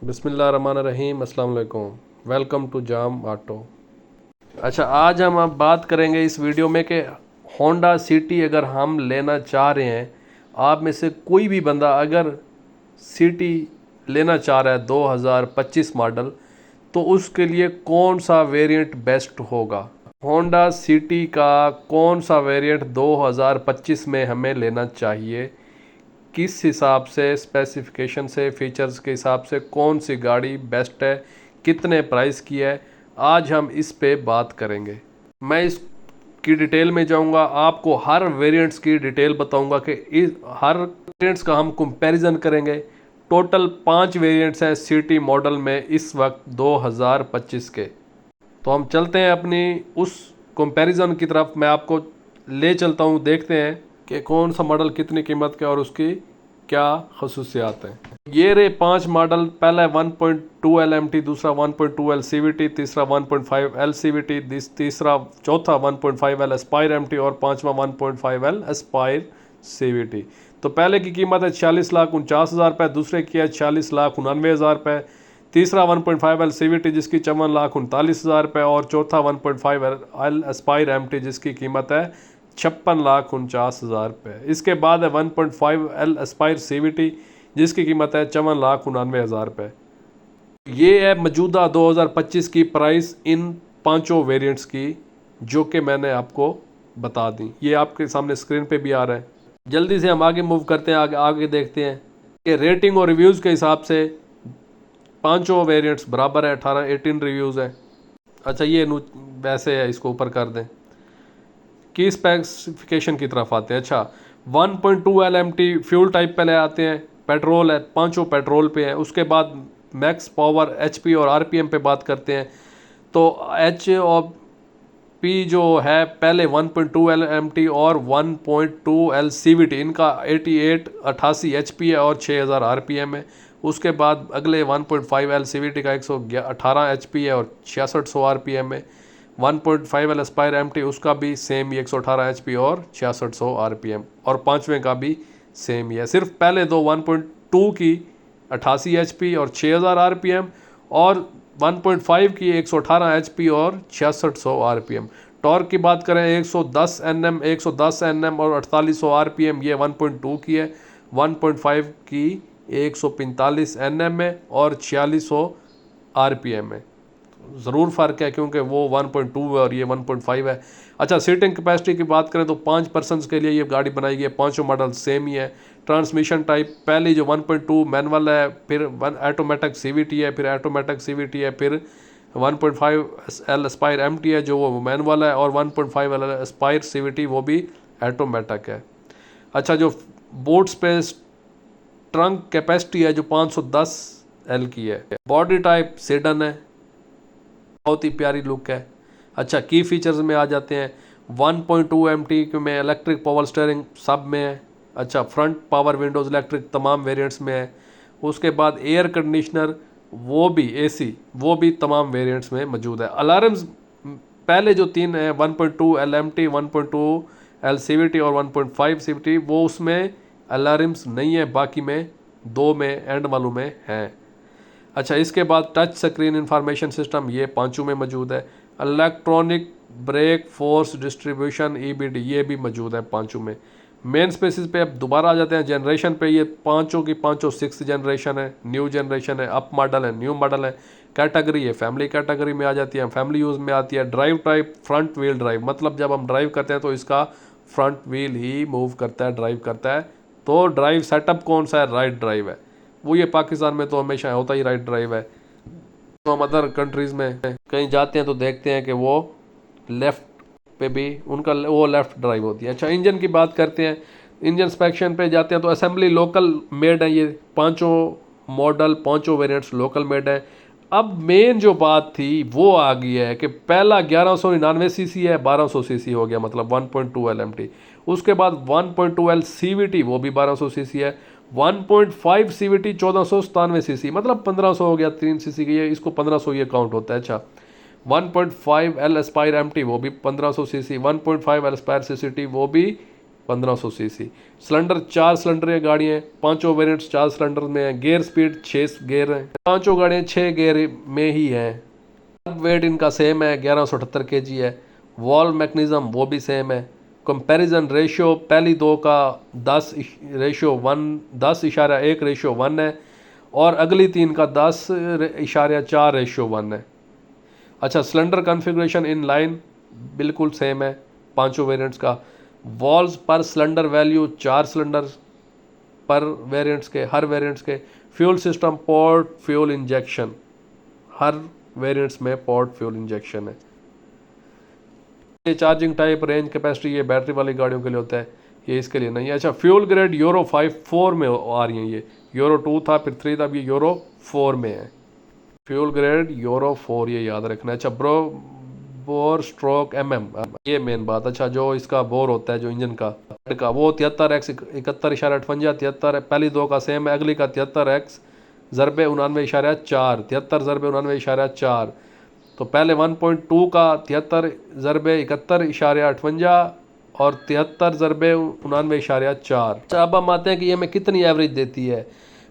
बिस्मिल्लाहिर्रहमानिर्रहीम, अस्सलाम वालेकुम। Welcome to Jam auto. अच्छा, आज हम अब बात करेंगे इस वीडियो में कि होंडा सिटी अगर हम लेना चाह रहे हैं, आप में से कोई भी बंदा अगर सिटी लेना चाह रहा है 2025 मॉडल, तो उसके लिए कौन सा वेरिएंट बेस्ट होगा। होंडा सिटी का कौन सा वेरिएंट 2025 में हमें लेना चाहिए, किस हिसाब से, स्पेसिफिकेशन से, फीचर्स के हिसाब से कौन सी गाड़ी बेस्ट है, कितने प्राइस की है, आज हम इस पे बात करेंगे। मैं इसकी डिटेल में जाऊंगा, आपको हर वेरिएंट्स की डिटेल बताऊंगा कि इस हर वेरिएंट्स का हम कंपैरिजन करेंगे। टोटल 5 वेरिएंट्स हैं सिटी मॉडल में इस वक्त 2025 के। तो हम चलते हैं अपनी उस कंपैरिजन की तरफ, मैं आपको ले चलता हूँ, देखते हैं कि कौन सा मॉडल कितनी कीमत का और उसकी क्या खसूसियात हैं। ये रहे 5 मॉडल। पहला 1.2 LMT, दूसरा 1.2 L CVT, तीसरा 1.5 L CVT, तीसरा चौथा 1.5 L एस्पायर MT और पांचवा 1.5 L एस्पायर CVT। तो पहले की कीमत है 46,49,000 रुपये, दूसरे की है 46,99,000 रुपये, तीसरा 1.5 L CVT जिसकी 54,39,000 रुपये और चौथा 1.5 L एस्पायर MT जिसकी कीमत है 56,49,000 रुपये। इसके बाद है 1.5 L एस्पायर CVT जिसकी कीमत है 54,99,000 रुपये। ये है मौजूदा 2025 की प्राइस इन पांचों वेरिएंट्स की, जो कि मैंने आपको बता दी। ये आपके सामने स्क्रीन पे भी आ रहा है। जल्दी से हम आगे मूव करते हैं, आगे आगे देखते हैं कि रेटिंग और रिव्यूज़ के हिसाब से पांचों वेरिएंट्स बराबर है, 18 रिव्यूज़ है। अच्छा, ये वैसे है, इसको ऊपर कर दें। की स्पेसिफिकेशन की तरफ आते हैं। अच्छा, 1.2 LMT फ्यूल टाइप पहले आते हैं, पेट्रोल है, पांचों पेट्रोल पे हैं। उसके बाद मैक्स पावर, HP और RPM पे बात करते हैं। तो एच और पी जो है, पहले 1.2 LMT और 1.2 LCVT, इनका 88 HP है और 6000 RPM है। उसके बाद अगले 1.5 LCVT का 118 HP है और 6600 RPM है। 1.5 L एस्पायर MT उसका भी सेम ही 118 HP और 6600 RPM, और पांचवें का भी सेम ही है। सिर्फ पहले दो 1.2 की 88 HP और 6000 RPM और 1.5 की 118 HP और 6600 RPM। टॉर्क की बात करें 110 Nm, 110 Nm और 4800 RPM, ये 1.2 की है। 1.5 की 145 Nm है और 4600 RPM है। ज़रूर फ़र्क है क्योंकि वो 1.2 है और ये 1.5 है। अच्छा, सीटिंग कैपेसिटी की बात करें तो 5 पर्सनस के लिए ये गाड़ी बनाई गई है। पांचों मॉडल सेम ही है। ट्रांसमिशन टाइप पहली जो 1.2 मैनुअल है, फिर ऑटोमेटिक CVT है, फिर ऑटोमेटिक CVT है, फिर 1.5 L एस्पायर MT है जो वो मैनुअल है, और 1.5 L एस्पायर CVT वो भी ऑटोमेटिक है। अच्छा, जो बोट स्पेस ट्रंक कैपेसिटी है जो 510 L की है। बॉडी टाइप सेडन है, बहुत ही प्यारी लुक है। अच्छा, की फीचर्स में आ जाते हैं। 1.2 MT में इलेक्ट्रिक पावर स्टीयरिंग सब में है। अच्छा, फ्रंट पावर विंडोज़ इलेक्ट्रिक तमाम वेरिएंट्स में है। उसके बाद एयर कंडीशनर, वो भी AC, वो भी तमाम वेरिएंट्स में मौजूद है। अलार्म्स पहले जो तीन है, 1.2 LMT, 1.2 LCVT और 1.5 CVT, वो उसमें अलार्म्स नहीं है, बाकी में दो में एंड वालों में हैं। अच्छा, इसके बाद टच स्क्रीन इंफॉर्मेशन सिस्टम, ये पांचों में मौजूद है। Electronic brake force distribution EBD, ये भी मौजूद है पांचों में। मेन स्पेसिस पे अब दोबारा आ जाते हैं जनरेशन पे। ये पांचों की पांचों 6th जनरेशन है, न्यू जनरेशन है, अप मॉडल है, न्यू मॉडल है। कैटेगरी है, फैमिली कैटेगरी में आ जाती है, फैमिली यूज़ में आती है। Drive type front wheel drive, मतलब जब हम ड्राइव करते हैं तो इसका फ्रंट व्हील ही मूव करता है, ड्राइव करता है। तो ड्राइव सेटअप कौन सा है, राइट ड्राइव है। वो ये पाकिस्तान में तो हमेशा होता ही राइट ड्राइव है। तो हम अदर कंट्रीज़ में कहीं जाते हैं तो देखते हैं कि वो लेफ़्ट पे भी उनका वो लेफ़्ट ड्राइव होती है। अच्छा, इंजन की बात करते हैं। इंजन इंस्पेक्शन पे जाते हैं तो असेंबली लोकल मेड है। ये पांचों मॉडल, पांचों वेरिएंट्स लोकल मेड है। अब मेन जो बात थी वो आ गई है कि पहला 1199 सीसी है, 1200 सीसी हो गया, मतलब 1.2 LMT। उसके बाद 1.2 L CVT, वो भी 1200 सीसी है। 1.5 CVT 1497 सीसी, मतलब 1500 हो गया, 3 सीसी की, इसको 1500 ये काउंट होता है। अच्छा, 1.5 L एस्पायर MT, वो भी 1500 सीसी। 1.5 L एस्पायर CCT, वो भी 1500 सीसी। सिलेंडर 4 सिलेंडर की गाड़ियाँ हैं, पांचों वेरिएंट्स 4 सिलेंडर में हैं। गियर स्पीड 6 गियर हैं, पांचों गाड़ियाँ 6 गियर में ही हैं। वेट इनका सेम है, 1178 kg है। वॉल मैकेनिज्म वो भी सेम है। कंपैरिजन रेशियो पहली दो का 10:1 है और अगली तीन का 10:4 है। अच्छा, सिलेंडर कॉन्फ़िगरेशन इन लाइन बिल्कुल सेम है पांचों वेरिएंट्स का। वॉल्स पर सिलेंडर वैल्यू 4 सिलेंडर पर वेरिएंट्स के, हर वेरिएंट्स के। Fuel system port fuel injection, हर वेरिएंट्स में पोर्ट फ्यूल इंजेक्शन है। ये चार्जिंग टाइप रेंज कैपेसिटी ये बैटरी वाली गाड़ियों के लिए होता है, ये इसके लिए नहीं है। अच्छा, फ्यूल ग्रेड यूरो 4 में आ रही हैं, ये यूरो 2 था फिर 3 था, अब ये यूरो 4 में है। फ्यूल ग्रेड यूरो 4, ये याद रखना है। अच्छा, बोर स्ट्रोक ये मेन बात। अच्छा, जो इसका बोर होता है जो इंजन का वो 73x71.58 73 है। पहली दो का सेम है, अगली का 73x ज़रबे 99.4 73 ज़रबे 99.4। तो पहले 1.2 का 73 ज़रबे 71.58 और 73 ज़रबे 99.4। अच्छा, अब हम आते हैं कि ये हमें कितनी एवरेज देती है।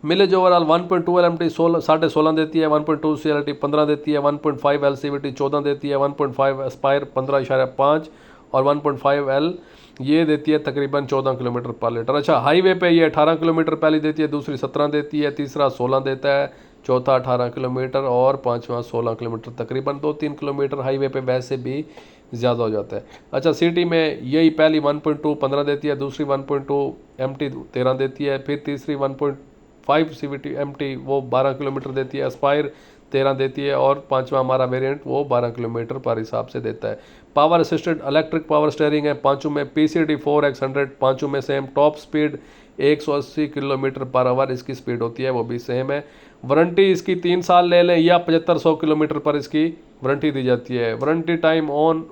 मिलेज ओवरऑल 1.2 LMT 16.5 देती है, 1.2 CLT 15 देती है, 1.5 LCVT 14 देती है, 1.5 एस्पायर 15.5 और 1.5 L ये देती है तकरीबन 14 किलोमीटर पर लीटर। अच्छा, हाईवे पे ये 18 किलोमीटर पहली देती है, दूसरी 17 देती है, तीसरा 16 देता है, चौथा 18 किलोमीटर और पाँचवा 16 किलोमीटर। तकरीबन 2-3 किलोमीटर हाईवे पे वैसे भी ज़्यादा हो जाता है। अच्छा, सिटी में यही पहली 1.2 15 देती है, दूसरी 1.2 MT 13 देती है, फिर तीसरी 1.5 CVT MT वो 12 किलोमीटर देती है, एस्पायर 13 देती है और पांचवा हमारा वेरिएंट वो 12 किलोमीटर पर हिसाब से देता है। Power assistant electric power steering है पांचों में। PCD 4X100 पांचों में same. Top speed 180 kilometre per hour इसकी स्पीड होती है, वो भी सेम है। वारंटी इसकी 3 साल ले लें या 7500 किलोमीटर पर इसकी वारंटी दी जाती है। वारंटी टाइम ऑन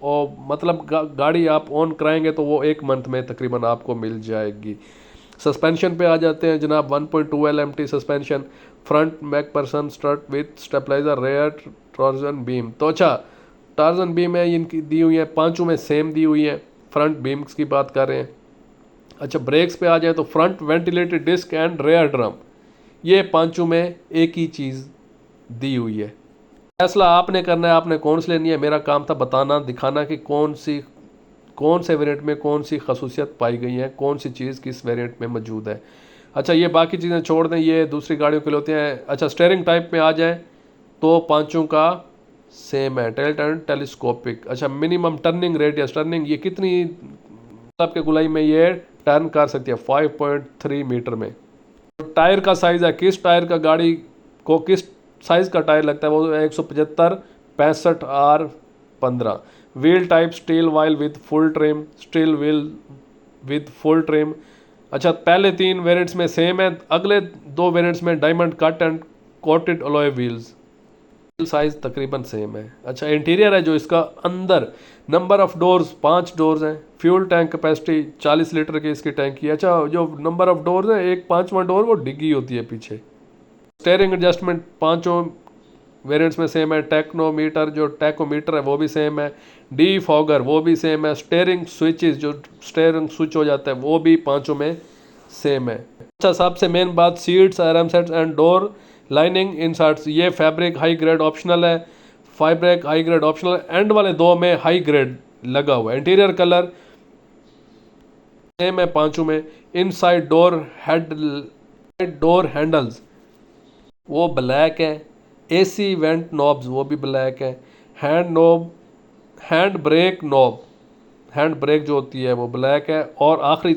और मतलब गाड़ी आप ऑन कराएंगे तो वो 1 मंथ में तकरीबन आपको मिल जाएगी। सस्पेंशन पे आ जाते हैं जनाब। 1.2 LMT suspension, front McPherson strut with stabiliser, rear torsion beam. तो अच्छा, टार्जन बीम है इनकी दी हुई है, पांचों में सेम दी हुई है। फ्रंट बीम्स की बात कर रहे हैं। अच्छा, ब्रेक्स पे आ जाए तो front ventilated disc and rear drum, ये पांचों में एक ही चीज़ दी हुई है। फैसला आपने करना है, आपने कौन सी लेनी है। मेरा काम था बताना, दिखाना कि कौन से वेरिएंट में कौन सी खसूसियत पाई गई है, कौन सी चीज़ किस वेरिएंट में मौजूद है। अच्छा, ये बाकी चीज़ें छोड़ दें, ये दूसरी गाड़ियों के लिए होते हैं। अच्छा, स्टीयरिंग टाइप में आ जाए तो पांचों का सेम है, टेल टर्न टेलीस्कोपिक। अच्छा, मिनिमम टर्निंग रेडियस, टर्निंग ये कितनी आपके गुलाई में ये टर्न कर सकती है 5.3 मीटर में। टायर का साइज़ है, किस टायर का गाड़ी को किस साइज़ का टायर लगता है, वो 175 65 R15। Wheel type steel wheel with full trim, steel wheel with full trim. अच्छा, पहले 3 वेरिएंट्स में सेम है, अगले 2 वेरिएंट्स में diamond cut and coated alloy wheels. Size तकरीबन सेम है। अच्छा, इंटीरियर है जो इसका अंदर, नंबर ऑफ डोर्स 5 डोर्स हैं। फ्यूल टैंक कैपेसिटी 40 लीटर की इसकी टैंकी है। अच्छा, जो नंबर ऑफ डोर्स है, एक 5वां डोर वो डिग्गी होती है पीछे। स्टीयरिंग एडजस्टमेंट पांचों वेरिएंट्स में सेम है। टेक्नोमीटर जो टैकोमीटर है वो भी सेम है। डी फॉगर वो भी सेम है। स्टीयरिंग स्विचेस जो स्टीयरिंग स्विच हो जाता है वो भी पांचों में सेम है। अच्छा, सबसे मेन बात, सीट्स आराम sets and door lining inserts, ये फैब्रिक हाई ग्रेड ऑप्शनल है। Fabric high grade optional, and वाले 2 में हाई ग्रेड लगा हुआ है। इंटीरियर कलर सेम है पांचों में। इनसाइड डोर हैंडल्स वो ब्लैक है। AC वेंट नॉब्स वो भी ब्लैक है। Hand brake knob, hand brake जो होती है वो ब्लैक है और आखिरी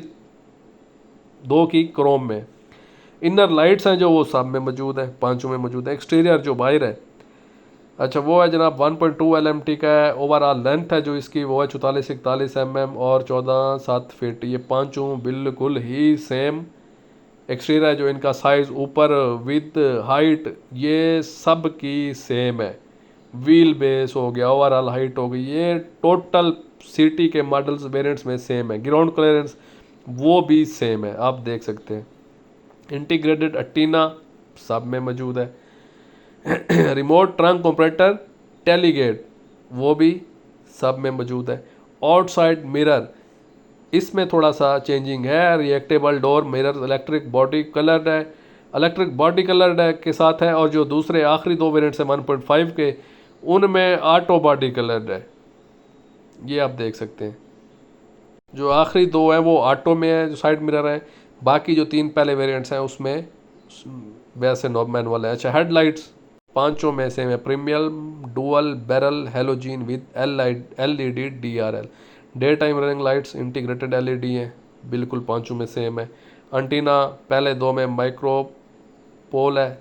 2 की क्रोम में। इनर लाइट्स हैं जो वो सब में मौजूद है, पांचों में मौजूद है। एक्सटीरियर जो बाहर है, अच्छा वो है जनाब 1.2 LMT का है। ओवरऑल लेंथ है जो इसकी वो है 44-41 mm और 14-7 फीट। ये पांचों बिल्कुल ही सेम। एक्सटीरियर है जो इनका साइज़, ऊपर विद हाइट ये सब की सेम है। व्हील बेस हो गया, ओवरऑल हाइट हो गई, ये टोटल सिटी के मॉडल्स वेरिएंट्स में सेम है। ग्राउंड क्लियरेंस वो भी सेम है, आप देख सकते हैं। इंटीग्रेटेड एंटीना सब में मौजूद है। रिमोट ट्रंक ऑपरेटर टेलीगेट वो भी सब में मौजूद है। आउटसाइड मिरर इसमें थोड़ा सा चेंजिंग है। Retractable door mirror electric body coloured है, इलेक्ट्रिक बॉडी कलर्ड है के साथ है, और जो दूसरे आखिरी दो वेरिएंट्स हैं 1.5 के उनमें ऑटो बॉडी कलर्ड है। ये आप देख सकते हैं, जो आखिरी दो हैं वो ऑटो में है जो साइड मिरर है, बाकी जो तीन पहले वेरिएंट्स हैं उसमें वैसे नॉब मैनुअल है। अच्छा, हेडलाइट्स पांचों में सेम है, premium dual barrel halogen with LED DRL। Daytime running lights integrated LED हैं, बिल्कुल पांचों में सेम है। एंटीना पहले दो में माइक्रोपोल है,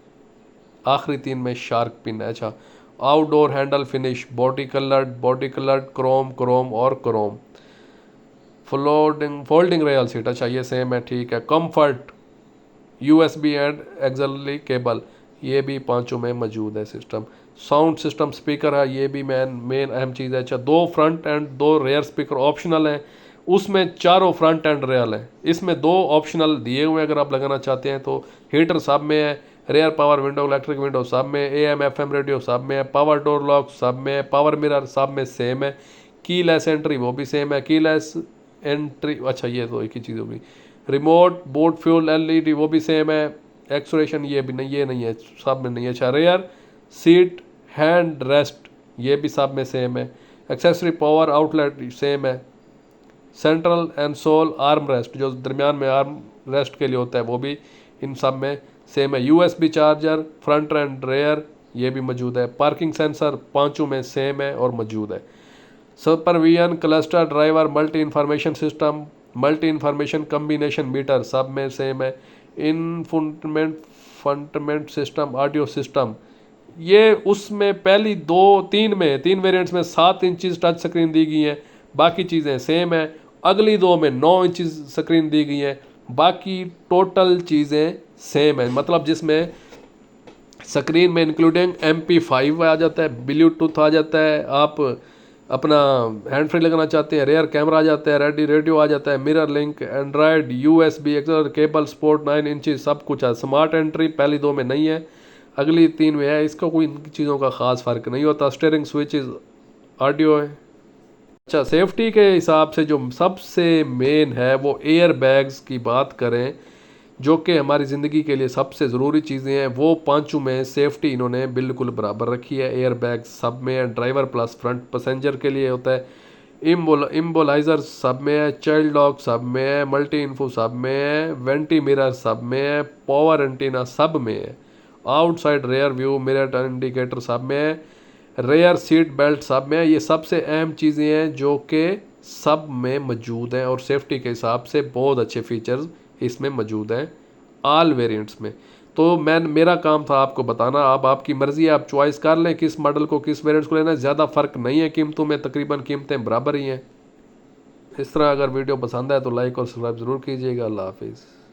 आखिरी तीन में शार्क पिन है। अच्छा, outdoor handle finish body coloured Chrome और क्रोम। फोल्डिंग रेयल सीट, अच्छा ये सेम है, ठीक है। Comfort USB and XLR cable, ये भी पांचों में मौजूद है सिस्टम। साउंड सिस्टम स्पीकर है, ये भी मेन अहम चीज़ है। अच्छा, दो फ्रंट एंड दो रेयर स्पीकर ऑप्शनल हैं, उसमें चारों फ्रंट एंड रेयर हैं, इसमें दो ऑप्शनल दिए हुए हैं अगर आप लगाना चाहते हैं तो। हीटर सब में है, rear power window electric window सब में, AM FM रेडियो सब में है, पावर डोर लॉक सब में है, पावर मिरर सब में सेम है, कीलेस एंट्री वो भी सेम है, कीलेस एंट्री, अच्छा ये तो एक ही चीज़ होगी। रिमोट बोट फ्यूल LED वो भी सेम है, एक्सोरेशन ये भी नहीं, ये नहीं है, सब में नहीं है। अच्छा, रेयर सीट हैंड रेस्ट ये भी सब में सेम है, एक्सेसरी पावर आउटलेट सेम है, central and sole arm rest जो दरमियान में आर्म रेस्ट के लिए होता है वो भी इन सब में सेम है। USB charger front and rear ये भी मौजूद है। पार्किंग सेंसर पांचों में सेम है और मौजूद है। Supervision cluster driver multi information system multi information combination meter सब में सेम है। फंडमेंट सिस्टम ऑडियो सिस्टम, ये उसमें पहली तीन वेरिएंट्स में 7 इंचज़ टच स्क्रीन दी गई है, बाकी चीज़ें सेम है। अगली दो में 9 इंचज़ स्क्रीन दी गई है, बाकी टोटल चीज़ें सेम है। मतलब जिसमें स्क्रीन में इंक्लूडिंग MP5 आ जाता है, ब्लूटूथ आ जाता है, आप अपना हैंड फ्री लगाना चाहते हैं, रेयर कैमरा आ जाता है, रेडियो आ जाता है, mirror link, Android, USB XLR cable, sport 9 inches सब कुछ है। स्मार्ट एंट्री पहली दो में नहीं है, अगली तीन में है, इसका कोई इन चीज़ों का ख़ास फ़र्क नहीं होता। स्टीयरिंग स्विचेस ऑडियो है। अच्छा, सेफ्टी के हिसाब से जो सबसे मेन है वो एयर बैग्स की बात करें, जो कि हमारी ज़िंदगी के लिए सबसे ज़रूरी चीज़ें हैं, वो पांचों में सेफ्टी इन्होंने बिल्कुल बराबर रखी है। एयर बैग सब में है, ड्राइवर प्लस फ्रंट पैसेंजर के लिए होता है, इम्बोलाइजर सब में है, चाइल्ड लॉक सब में है, मल्टी इन्फो सब में है, वेंटी मिरर सब में है, पावर एंटीना सब में है, outside rear view mirror indicator सब में है, रेयर सीट बेल्ट सब में है। ये सबसे अहम चीज़ें हैं जो कि सब में मौजूद हैं और सेफ्टी के हिसाब से बहुत अच्छे फीचर्स इसमें मौजूद हैं ऑल वेरिएंट्स में। तो मेरा काम था आपको बताना, अब आपकी मर्ज़ी है, आप चॉइस कर लें किस मॉडल को किस वेरिएंट्स को लेना है। ज़्यादा फ़र्क नहीं है कीमतों में, तकरीबन कीमतें बराबर ही हैं। इस तरह अगर वीडियो पसंद आए तो लाइक और सब्सक्राइब ज़रूर कीजिएगा। अल्लाह हाफिज़।